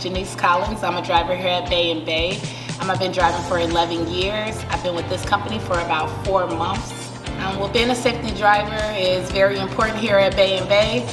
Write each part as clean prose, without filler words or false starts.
Jynece Collins. I'm a driver here at Bay & Bay. I've been driving for 11 years. I've been with this company for about 4 months. Well, being a safety driver is very important here at Bay & Bay.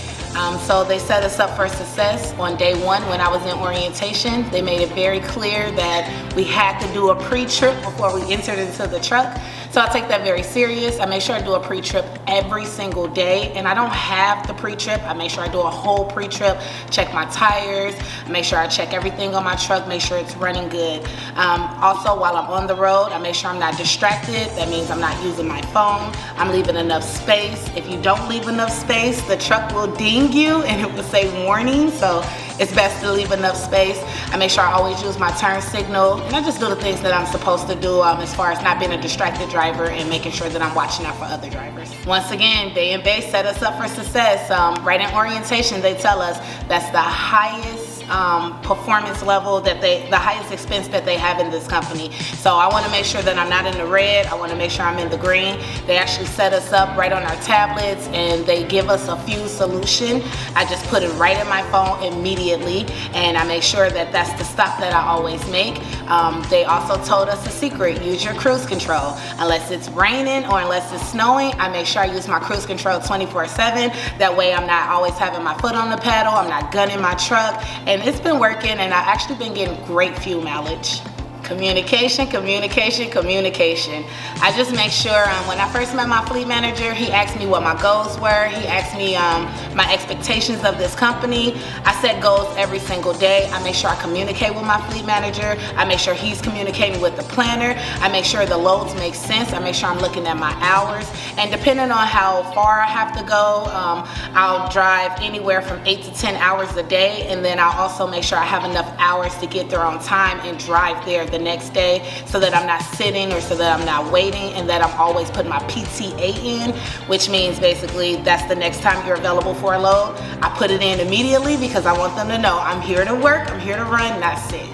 So they set us up for success on day one when I was in orientation. They made it very clear that we had to do a pre-trip before we entered into the truck. So I take that very serious. I make sure I do a pre-trip every single day, and I don't have the pre-trip. I make sure I do a whole pre-trip, check my tires, make sure I check everything on my truck, make sure it's running good. Also, while I'm on the road, I make sure I'm not distracted. That means I'm not using my phone. I'm leaving enough space. If you don't leave enough space, the truck will ding you and it will say warning. So it's best to leave enough space. I make sure I always use my turn signal, and I just do the things that I'm supposed to do as far as not being a distracted driver and making sure that I'm watching out for other drivers. Once again, Bay & Bay set us up for success. Right in orientation, they tell us that's the highest performance level, that the highest expense that they have in this company. So I want to make sure that I'm not in the red. I want to make sure I'm in the green. They actually set us up right on our tablets, and they give us a fuel solution. I just put it right in my phone immediately, and I make sure that that's the stop that I always make. They also told us a secret: use your cruise control. Unless it's raining or unless it's snowing, I make sure I use my cruise control 24/7. That way I'm not always having my foot on the pedal, I'm not gunning my truck, and it's been working, and I've actually been getting great fuel mileage. Communication, communication, communication. I just make sure when I first met my fleet manager, he asked me what my goals were. He asked me my expectations of this company. I set goals every single day. I make sure I communicate with my fleet manager. I make sure he's communicating with the planner. I make sure the loads make sense. I make sure I'm looking at my hours. And depending on how far I have to go, I'll drive anywhere from 8 to 10 hours a day. And then I'll also make sure I have enough hours to get there on time and drive there the next day, so that I'm not sitting or so that I'm not waiting, and that I'm always putting my PTA in, which means basically that's the next time you're available for a load. I put it in immediately because I want them to know I'm here to work, I'm here to run, that's it.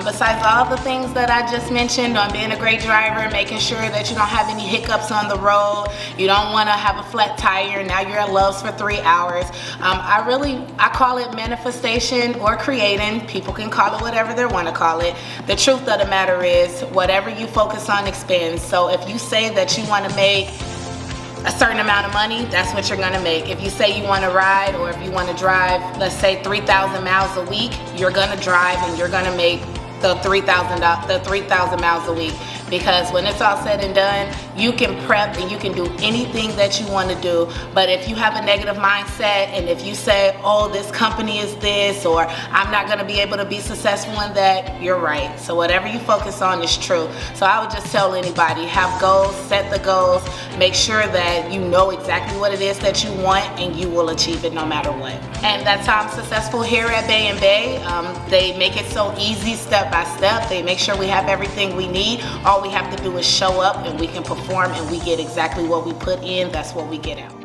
Besides all the things that I just mentioned on being a great driver, making sure that you don't have any hiccups on the road, you don't want to have a flat tire, now you're at Love's for 3 hours. I call it manifestation or creating. People can call it whatever they want to call it. The truth of the matter is, whatever you focus on expands. So if you say that you want to make a certain amount of money, that's what you're going to make. If you say you want to ride, or if you want to drive, let's say 3,000 miles a week, you're going to drive and you're going to make the 3,000 miles a week. Because when it's all said and done, you can prep and you can do anything that you want to do. But if you have a negative mindset, and if you say, oh, this company is this, or I'm not going to be able to be successful in that, you're right. So whatever you focus on is true. So I would just tell anybody, have goals, set the goals, make sure that you know exactly what it is that you want, and you will achieve it no matter what. And that's how I'm successful here at Bay & Bay. They make it so easy, step by step. They make sure we have everything we need. All we have to do is show up, and we can perform, and we get exactly what we put in. That's what we get out.